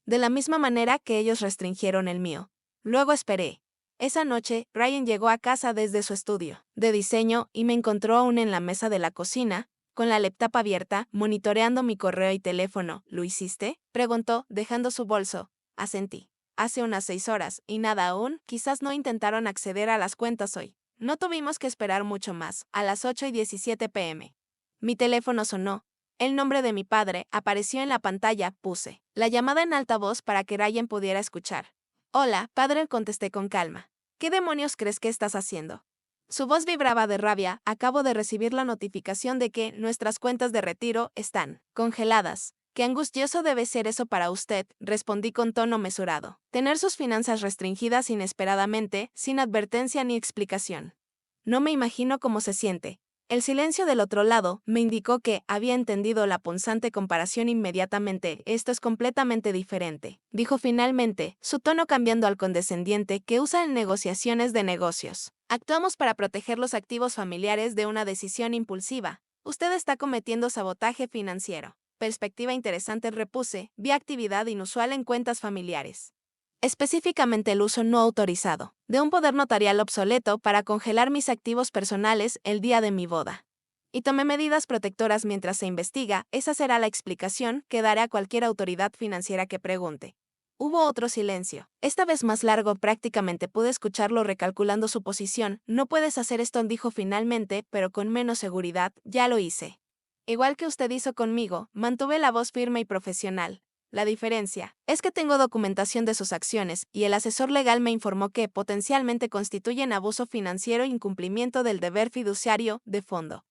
de la misma manera que ellos restringieron el mío. Luego esperé. Esa noche, Ryan llegó a casa desde su estudio de diseño y me encontró aún en la mesa de la cocina, con la laptop abierta, monitoreando mi correo y teléfono. ¿Lo hiciste?, preguntó, dejando su bolso. Asentí. Hace unas 6 horas, y nada aún. Quizás no intentaron acceder a las cuentas hoy. No tuvimos que esperar mucho más. A las 8:17 p.m. Mi teléfono sonó. El nombre de mi padre apareció en la pantalla. Puse la llamada en altavoz para que Ryan pudiera escuchar. Hola, padre, contesté con calma. ¿Qué demonios crees que estás haciendo? Su voz vibraba de rabia. Acabo de recibir la notificación de que nuestras cuentas de retiro están congeladas. Qué angustioso debe ser eso para usted, respondí con tono mesurado. Tener sus finanzas restringidas inesperadamente, sin advertencia ni explicación. No me imagino cómo se siente. El silencio del otro lado me indicó que había entendido la punzante comparación inmediatamente. Esto es completamente diferente, dijo finalmente, su tono cambiando al condescendiente que usa en negociaciones de negocios. Actuamos para proteger los activos familiares de una decisión impulsiva. Usted está cometiendo sabotaje financiero. Perspectiva interesante, repuse. Vi actividad inusual en cuentas familiares, específicamente el uso no autorizado de un poder notarial obsoleto para congelar mis activos personales el día de mi boda. Y tomé medidas protectoras mientras se investiga. Esa será la explicación que daré a cualquier autoridad financiera que pregunte. Hubo otro silencio, esta vez más largo. Prácticamente pude escucharlo recalculando su posición. No puedes hacer esto, dijo finalmente, pero con menos seguridad. Ya lo hice. Igual que usted hizo conmigo, mantuve la voz firme y profesional. La diferencia es que tengo documentación de sus acciones y el asesor legal me informó que potencialmente constituyen abuso financiero e incumplimiento del deber fiduciario de fondo.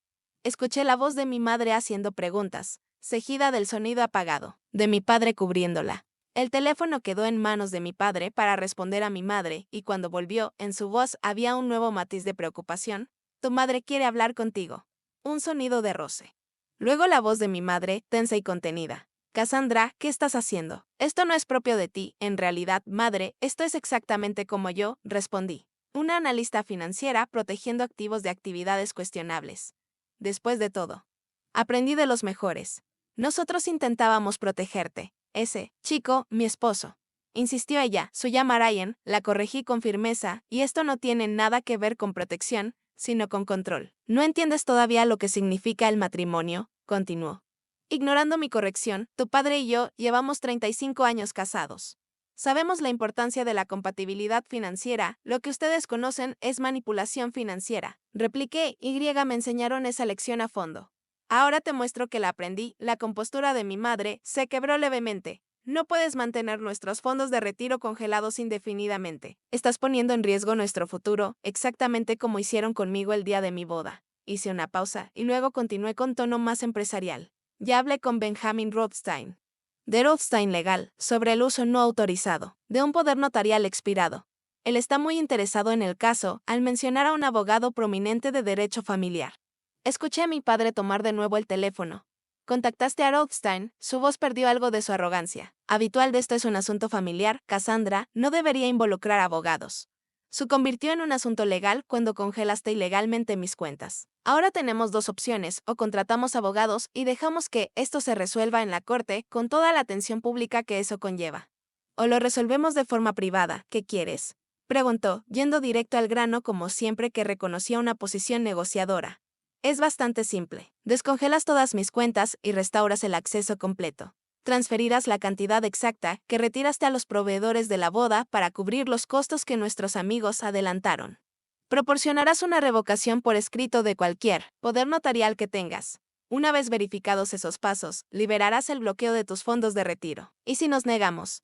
Escuché la voz de mi madre haciendo preguntas, seguida del sonido apagado, de mi padre cubriéndola. El teléfono quedó en manos de mi padre para responder a mi madre, y cuando volvió, en su voz había un nuevo matiz de preocupación. Tu madre quiere hablar contigo. Un sonido de roce. Luego la voz de mi madre, tensa y contenida. Cassandra, ¿qué estás haciendo? Esto no es propio de ti, en realidad, madre, esto es exactamente como yo, respondí. Una analista financiera protegiendo activos de actividades cuestionables. Después de todo, aprendí de los mejores. Nosotros intentábamos protegerte. Ese chico, mi esposo. Insistió ella, su llama Ryan, la corregí con firmeza, y esto no tiene nada que ver con protección, sino con control. ¿No entiendes todavía lo que significa el matrimonio?, continuó. Ignorando mi corrección, tu padre y yo llevamos 35 años casados. Sabemos la importancia de la compatibilidad financiera, lo que ustedes conocen es manipulación financiera. Repliqué, y me enseñaron esa lección a fondo. Ahora te muestro que la aprendí, la compostura de mi madre se quebró levemente. No puedes mantener nuestros fondos de retiro congelados indefinidamente. Estás poniendo en riesgo nuestro futuro, exactamente como hicieron conmigo el día de mi boda. Hice una pausa, y luego continué con tono más empresarial. Ya hablé con Benjamin Rothstein, de Rothstein Legal, sobre el uso no autorizado de un poder notarial expirado. Él está muy interesado en el caso, al mencionar a un abogado prominente de derecho familiar. Escuché a mi padre tomar de nuevo el teléfono. Contactaste a Rothstein, su voz perdió algo de su arrogancia. Habitual de esto es un asunto familiar, Cassandra, no debería involucrar a abogados. Se convirtió en un asunto legal cuando congelaste ilegalmente mis cuentas. Ahora tenemos dos opciones, o contratamos abogados y dejamos que esto se resuelva en la corte con toda la atención pública que eso conlleva. O lo resolvemos de forma privada, ¿qué quieres?, preguntó, yendo directo al grano como siempre que reconocía una posición negociadora. Es bastante simple. Descongelas todas mis cuentas y restauras el acceso completo. Transferirás la cantidad exacta que retiraste a los proveedores de la boda para cubrir los costos que nuestros amigos adelantaron. Proporcionarás una revocación por escrito de cualquier poder notarial que tengas. Una vez verificados esos pasos, liberarás el bloqueo de tus fondos de retiro. ¿Y si nos negamos?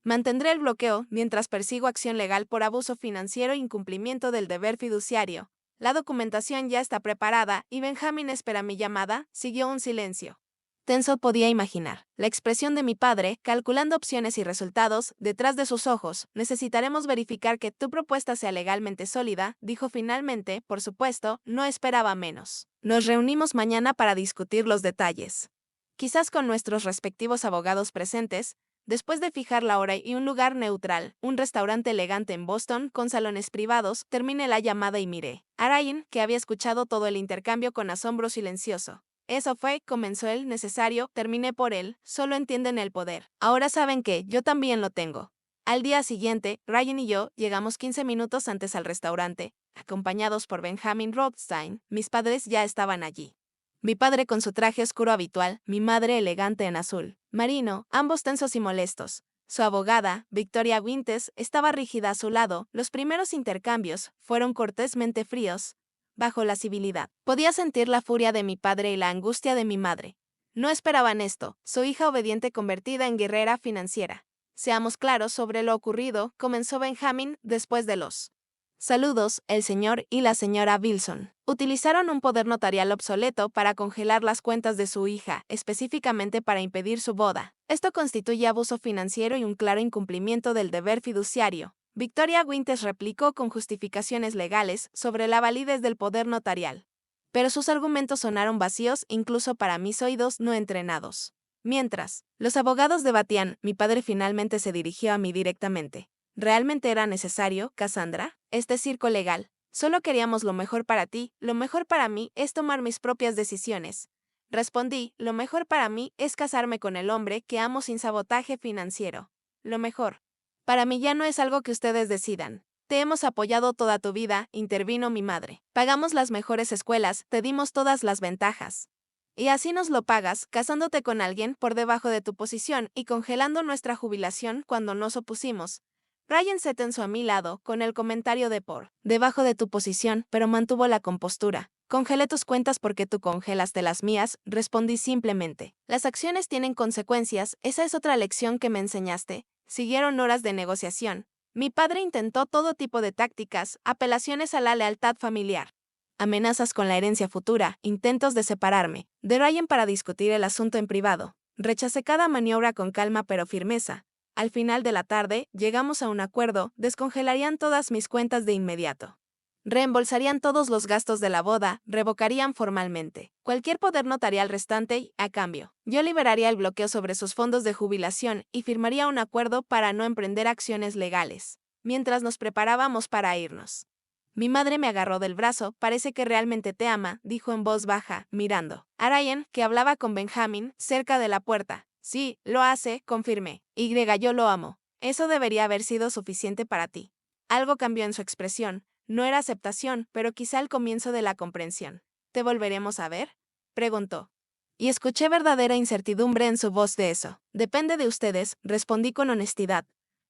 Mantendré el bloqueo mientras persigo acción legal por abuso financiero e incumplimiento del deber fiduciario. La documentación ya está preparada y Benjamin espera mi llamada. Siguió un silencio. Tenso podía imaginar la expresión de mi padre, calculando opciones y resultados, detrás de sus ojos. Necesitaremos verificar que tu propuesta sea legalmente sólida, dijo finalmente, por supuesto, no esperaba menos. Nos reunimos mañana para discutir los detalles. Quizás con nuestros respectivos abogados presentes, después de fijar la hora y un lugar neutral, un restaurante elegante en Boston con salones privados, terminé la llamada y miré a Ryan, que había escuchado todo el intercambio con asombro silencioso. Eso fue, comenzó él, necesario, terminé por él, solo entienden el poder. Ahora saben que yo también lo tengo. Al día siguiente, Ryan y yo llegamos 15 minutos antes al restaurante, acompañados por Benjamin Rothstein. Mis padres ya estaban allí. Mi padre con su traje oscuro habitual, mi madre elegante en azul marino, ambos tensos y molestos. Su abogada, Victoria Winters, estaba rígida a su lado. Los primeros intercambios fueron cortésmente fríos, bajo la civilidad. Podía sentir la furia de mi padre y la angustia de mi madre. No esperaban esto, su hija obediente convertida en guerrera financiera. Seamos claros sobre lo ocurrido, comenzó Benjamin, después de los saludos, el señor y la señora Wilson utilizaron un poder notarial obsoleto para congelar las cuentas de su hija, específicamente para impedir su boda. Esto constituye abuso financiero y un claro incumplimiento del deber fiduciario. Victoria Winters replicó con justificaciones legales sobre la validez del poder notarial. Pero sus argumentos sonaron vacíos incluso para mis oídos no entrenados. Mientras los abogados debatían, mi padre finalmente se dirigió a mí directamente. ¿Realmente era necesario, Cassandra, este circo legal? Solo queríamos lo mejor para ti, lo mejor para mí es tomar mis propias decisiones. Respondí, lo mejor para mí es casarme con el hombre que amo sin sabotaje financiero. Lo mejor para mí ya no es algo que ustedes decidan. Te hemos apoyado toda tu vida, intervino mi madre. Pagamos las mejores escuelas, te dimos todas las ventajas. Y así nos lo pagas, casándote con alguien por debajo de tu posición y congelando nuestra jubilación cuando nos opusimos. Ryan se tensó a mi lado con el comentario de por debajo de tu posición, pero mantuvo la compostura. Congelé tus cuentas porque tú congelaste las mías, respondí simplemente. Las acciones tienen consecuencias, esa es otra lección que me enseñaste. Siguieron horas de negociación. Mi padre intentó todo tipo de tácticas, apelaciones a la lealtad familiar, amenazas con la herencia futura, intentos de separarme de Ryan para discutir el asunto en privado. Rechacé cada maniobra con calma pero firmeza. Al final de la tarde, llegamos a un acuerdo, descongelarían todas mis cuentas de inmediato. Reembolsarían todos los gastos de la boda, revocarían formalmente cualquier poder notarial restante y, a cambio, yo liberaría el bloqueo sobre sus fondos de jubilación y firmaría un acuerdo para no emprender acciones legales. Mientras nos preparábamos para irnos, mi madre me agarró del brazo, parece que realmente te ama, dijo en voz baja, mirando a Ryan, que hablaba con Benjamin, cerca de la puerta. Sí, lo hace, confirmé. Yo lo amo. Eso debería haber sido suficiente para ti. Algo cambió en su expresión. No era aceptación, pero quizá el comienzo de la comprensión. ¿Te volveremos a ver?, preguntó. Y escuché verdadera incertidumbre en su voz de eso. Depende de ustedes, respondí con honestidad.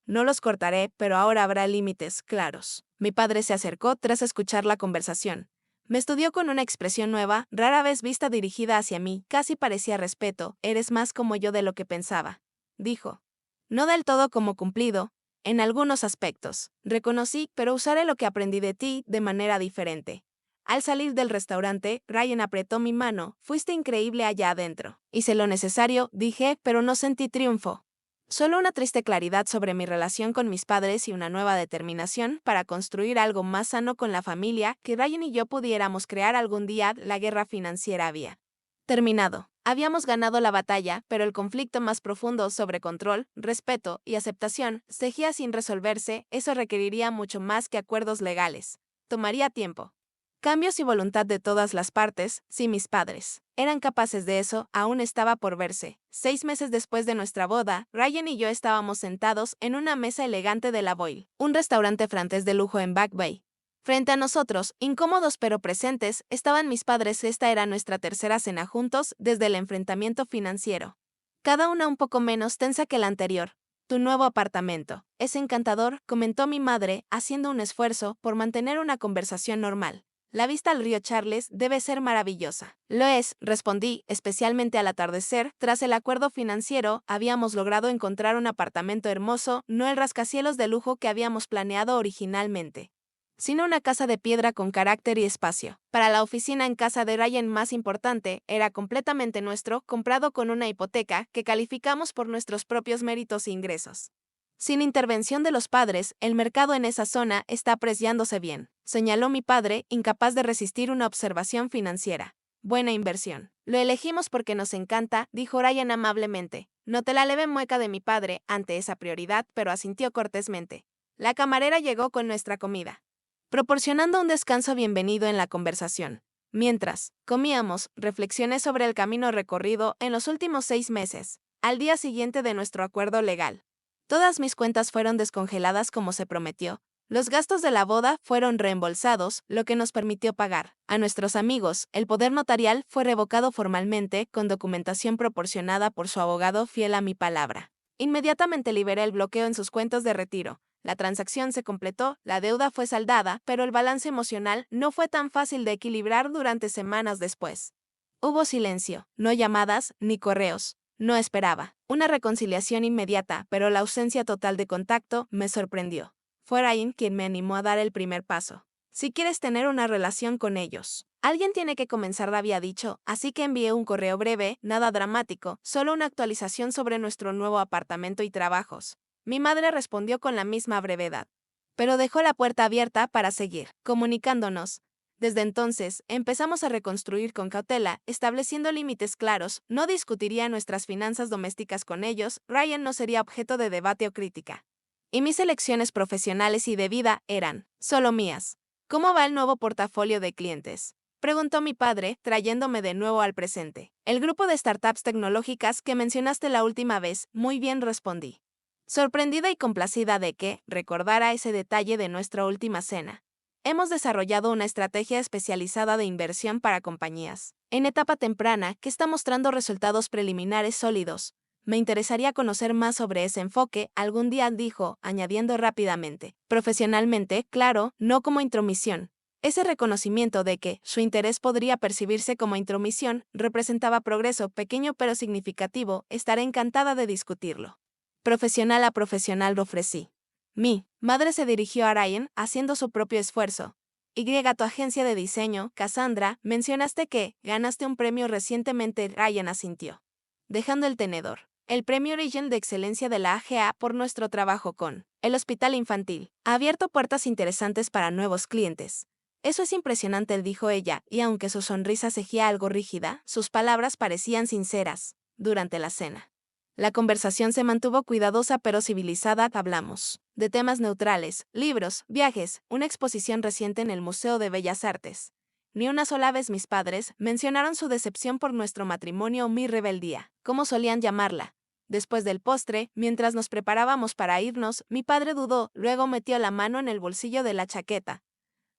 No los cortaré, pero ahora habrá límites claros. Mi padre se acercó tras escuchar la conversación. Me estudió con una expresión nueva, rara vez vista dirigida hacia mí, casi parecía respeto. Eres más como yo de lo que pensaba, dijo. No del todo como cumplido, en algunos aspectos. Reconocí, pero usaré lo que aprendí de ti de manera diferente. Al salir del restaurante, Ryan apretó mi mano. Fuiste increíble allá adentro. Hice lo necesario, dije, pero no sentí triunfo. Solo una triste claridad sobre mi relación con mis padres y una nueva determinación para construir algo más sano con la familia que Ryan y yo pudiéramos crear algún día. La guerra financiera había terminado. Habíamos ganado la batalla, pero el conflicto más profundo sobre control, respeto y aceptación seguía sin resolverse. Eso requeriría mucho más que acuerdos legales. Tomaría tiempo. Cambios y voluntad de todas las partes. Si mis padres eran capaces de eso, aún estaba por verse. 6 meses después de nuestra boda, Ryan y yo estábamos sentados en una mesa elegante de La Boyle, un restaurante francés de lujo en Back Bay. Frente a nosotros, incómodos pero presentes, estaban mis padres. Esta era nuestra tercera cena juntos desde el enfrentamiento financiero. Cada una un poco menos tensa que la anterior. Tu nuevo apartamento es encantador, comentó mi madre, haciendo un esfuerzo por mantener una conversación normal. La vista al río Charles debe ser maravillosa. Lo es, respondí, especialmente al atardecer. Tras el acuerdo financiero, habíamos logrado encontrar un apartamento hermoso, no el rascacielos de lujo que habíamos planeado originalmente, sino una casa de piedra con carácter y espacio. Para la oficina en casa de Ryan más importante, era completamente nuestro, comprado con una hipoteca que calificamos por nuestros propios méritos e ingresos. Sin intervención de los padres, el mercado en esa zona está apreciándose bien, señaló mi padre, incapaz de resistir una observación financiera. Buena inversión. Lo elegimos porque nos encanta, dijo Ryan amablemente. Noté la leve mueca de mi padre ante esa prioridad, pero asintió cortésmente. La camarera llegó con nuestra comida, proporcionando un descanso bienvenido en la conversación. Mientras comíamos, reflexioné sobre el camino recorrido en los últimos 6 meses, al día siguiente de nuestro acuerdo legal. Todas mis cuentas fueron descongeladas como se prometió. Los gastos de la boda fueron reembolsados, lo que nos permitió pagar a nuestros amigos. El poder notarial fue revocado formalmente, con documentación proporcionada por su abogado fiel a mi palabra. Inmediatamente liberé el bloqueo en sus cuentas de retiro. La transacción se completó, la deuda fue saldada, pero el balance emocional no fue tan fácil de equilibrar durante semanas después. Hubo silencio, no llamadas ni correos. No esperaba una reconciliación inmediata, pero la ausencia total de contacto me sorprendió. Fue Ryan quien me animó a dar el primer paso. Si quieres tener una relación con ellos, alguien tiene que comenzar, había dicho, así que envié un correo breve, nada dramático, solo una actualización sobre nuestro nuevo apartamento y trabajos. Mi madre respondió con la misma brevedad, pero dejó la puerta abierta para seguir comunicándonos. Desde entonces, empezamos a reconstruir con cautela, estableciendo límites claros. No discutiría nuestras finanzas domésticas con ellos. Ryan no sería objeto de debate o crítica. Y mis elecciones profesionales y de vida eran solo mías. ¿Cómo va el nuevo portafolio de clientes?, preguntó mi padre, trayéndome de nuevo al presente. El grupo de startups tecnológicas que mencionaste la última vez. Muy bien, respondí, sorprendida y complacida de que recordara ese detalle de nuestra última cena. Hemos desarrollado una estrategia especializada de inversión para compañías en etapa temprana que está mostrando resultados preliminares sólidos. Me interesaría conocer más sobre ese enfoque algún día, dijo, añadiendo rápidamente. Profesionalmente, claro, no como intromisión. Ese reconocimiento de que su interés podría percibirse como intromisión representaba progreso pequeño pero significativo. Estaré encantada de discutirlo. Profesional a profesional, ofrecí. Mi madre se dirigió a Ryan, haciendo su propio esfuerzo. Tu agencia de diseño, Cassandra, mencionaste que ganaste un premio recientemente. Ryan asintió, dejando el tenedor. El premio Origin de excelencia de la AGA por nuestro trabajo con el hospital infantil ha abierto puertas interesantes para nuevos clientes. Eso es impresionante, dijo ella, y aunque su sonrisa seguía algo rígida, sus palabras parecían sinceras. Durante la cena, la conversación se mantuvo cuidadosa pero civilizada. Hablamos de temas neutrales, libros, viajes, una exposición reciente en el Museo de Bellas Artes. Ni una sola vez mis padres mencionaron su decepción por nuestro matrimonio o mi rebeldía, como solían llamarla. Después del postre, mientras nos preparábamos para irnos, mi padre dudó, luego metió la mano en el bolsillo de la chaqueta.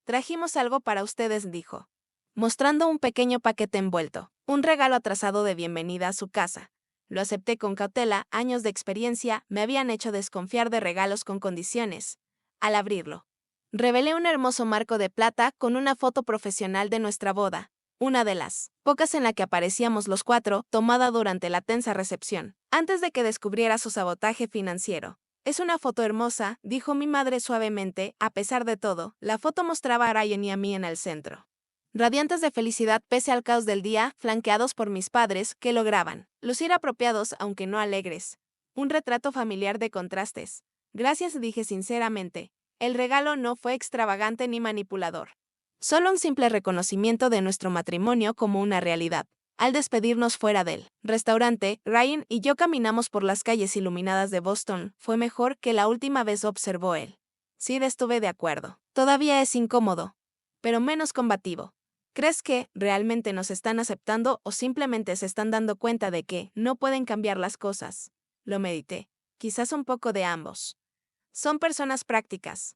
Trajimos algo para ustedes, dijo, mostrando un pequeño paquete envuelto, un regalo atrasado de bienvenida a su casa. Lo acepté con cautela, años de experiencia me habían hecho desconfiar de regalos con condiciones. Al abrirlo, revelé un hermoso marco de plata con una foto profesional de nuestra boda, una de las pocas en la que aparecíamos los cuatro, tomada durante la tensa recepción, antes de que descubriera su sabotaje financiero. Es una foto hermosa, dijo mi madre suavemente. A pesar de todo, la foto mostraba a Ryan y a mí en el centro, radiantes de felicidad pese al caos del día, flanqueados por mis padres, que lograban lucir apropiados aunque no alegres. Un retrato familiar de contrastes. Gracias, dije sinceramente. El regalo no fue extravagante ni manipulador. Solo un simple reconocimiento de nuestro matrimonio como una realidad. Al despedirnos fuera del restaurante, Ryan y yo caminamos por las calles iluminadas de Boston. Fue mejor que la última vez, observó él. Sí, estuve de acuerdo. Todavía es incómodo, pero menos combativo. ¿Crees que realmente nos están aceptando o simplemente se están dando cuenta de que no pueden cambiar las cosas? Lo medité. Quizás un poco de ambos. Son personas prácticas.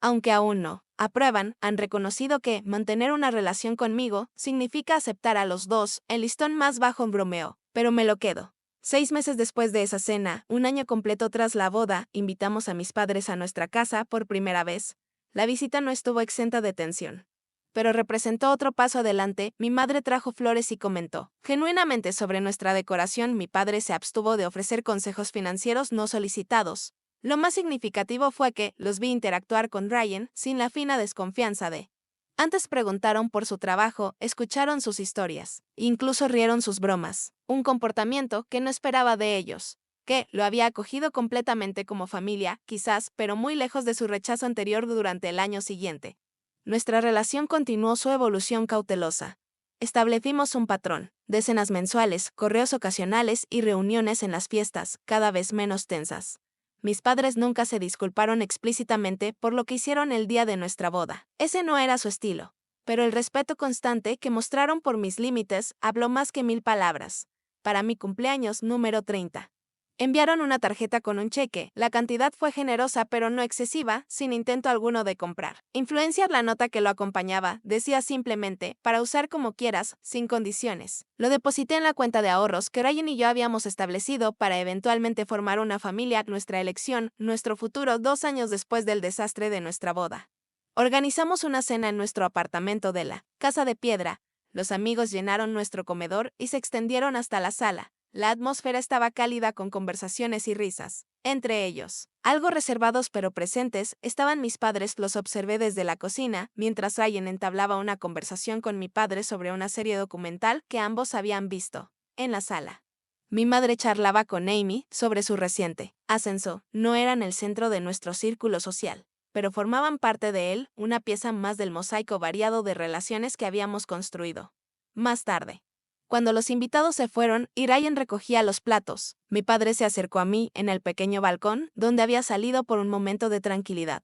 Aunque aún no aprueban, han reconocido que mantener una relación conmigo significa aceptar a los dos, el listón más bajo, en bromeo, pero me lo quedo. 6 meses después de esa cena, un año completo tras la boda, invitamos a mis padres a nuestra casa por primera vez. La visita no estuvo exenta de tensión, pero representó otro paso adelante. Mi madre trajo flores y comentó genuinamente sobre nuestra decoración. Mi padre se abstuvo de ofrecer consejos financieros no solicitados. Lo más significativo fue que los vi interactuar con Ryan sin la fina desconfianza de. Antes preguntaron por su trabajo, escucharon sus historias, incluso rieron sus bromas, un comportamiento que no esperaba de ellos, que lo había acogido completamente como familia, quizás, pero muy lejos de su rechazo anterior. Durante el año siguiente, nuestra relación continuó su evolución cautelosa. Establecimos un patrón de cenas mensuales, correos ocasionales y reuniones en las fiestas, cada vez menos tensas. Mis padres nunca se disculparon explícitamente por lo que hicieron el día de nuestra boda. Ese no era su estilo. Pero el respeto constante que mostraron por mis límites habló más que 1000 palabras. Para mi cumpleaños número 30. Enviaron una tarjeta con un cheque. La cantidad fue generosa pero no excesiva, sin intento alguno de comprar. Influenciar. La nota que lo acompañaba decía simplemente, para usar como quieras, sin condiciones. Lo deposité en la cuenta de ahorros que Ryan y yo habíamos establecido para eventualmente formar una familia. Nuestra elección, nuestro futuro. 2 años después del desastre de nuestra boda, organizamos una cena en nuestro apartamento de la Casa de Piedra. Los amigos llenaron nuestro comedor y se extendieron hasta la sala. La atmósfera estaba cálida con conversaciones y risas. Entre ellos, algo reservados pero presentes, estaban mis padres. Los observé desde la cocina, mientras Ryan entablaba una conversación con mi padre sobre una serie documental que ambos habían visto. En la sala, mi madre charlaba con Amy sobre su reciente ascenso. No eran el centro de nuestro círculo social, pero formaban parte de él, una pieza más del mosaico variado de relaciones que habíamos construido. Más tarde, cuando los invitados se fueron y Ryan recogía los platos, mi padre se acercó a mí en el pequeño balcón, donde había salido por un momento de tranquilidad.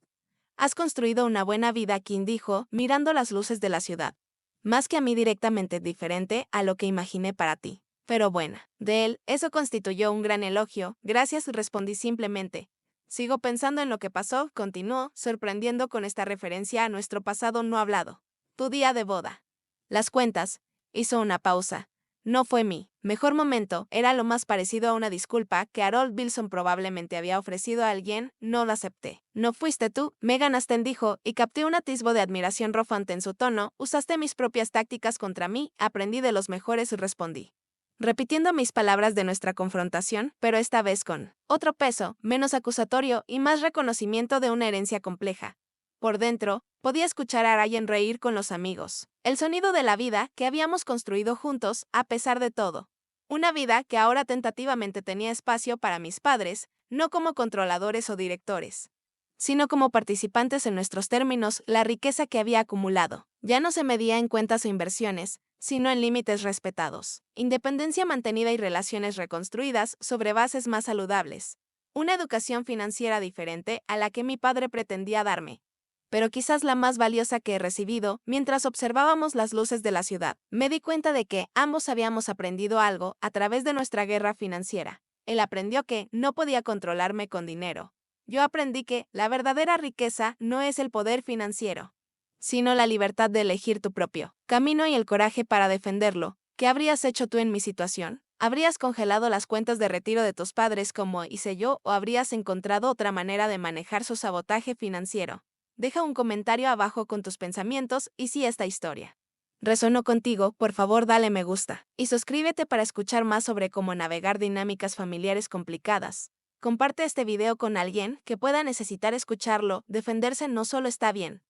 Has construido una buena vida aquí, dijo, mirando las luces de la ciudad. Más que a mí directamente, diferente a lo que imaginé para ti, pero buena. De él, eso constituyó un gran elogio. Gracias, respondí simplemente. Sigo pensando en lo que pasó, continuó, sorprendiendo con esta referencia a nuestro pasado no hablado. Tu día de boda. Las cuentas. Hizo una pausa. No fue mi mejor momento, era lo más parecido a una disculpa que Harold Wilson probablemente había ofrecido a alguien, no la acepté. No fuiste tú, Megan Aston dijo, y capté un atisbo de admiración rofante en su tono, usaste mis propias tácticas contra mí, aprendí de los mejores y respondí. Repitiendo mis palabras de nuestra confrontación, pero esta vez con otro peso, menos acusatorio y más reconocimiento de una herencia compleja. Por dentro, podía escuchar a Ryan reír con los amigos. El sonido de la vida que habíamos construido juntos, a pesar de todo. Una vida que ahora tentativamente tenía espacio para mis padres, no como controladores o directores, sino como participantes en nuestros términos, la riqueza que había acumulado. Ya no se medía en cuentas o inversiones, sino en límites respetados, independencia mantenida y relaciones reconstruidas sobre bases más saludables. Una educación financiera diferente a la que mi padre pretendía darme, pero quizás la más valiosa que he recibido. Mientras observábamos las luces de la ciudad, me di cuenta de que ambos habíamos aprendido algo a través de nuestra guerra financiera. Él aprendió que no podía controlarme con dinero. Yo aprendí que la verdadera riqueza no es el poder financiero, sino la libertad de elegir tu propio camino y el coraje para defenderlo. ¿Qué habrías hecho tú en mi situación? ¿Habrías congelado las cuentas de retiro de tus padres como hice yo o habrías encontrado otra manera de manejar su sabotaje financiero? Deja un comentario abajo con tus pensamientos y si esta historia resonó contigo, por favor dale me gusta y suscríbete para escuchar más sobre cómo navegar dinámicas familiares complicadas. Comparte este video con alguien que pueda necesitar escucharlo. Defenderse no solo está bien,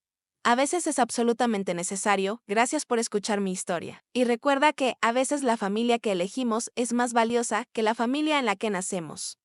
a veces es absolutamente necesario. Gracias por escuchar mi historia. Y recuerda que a veces la familia que elegimos es más valiosa que la familia en la que nacemos.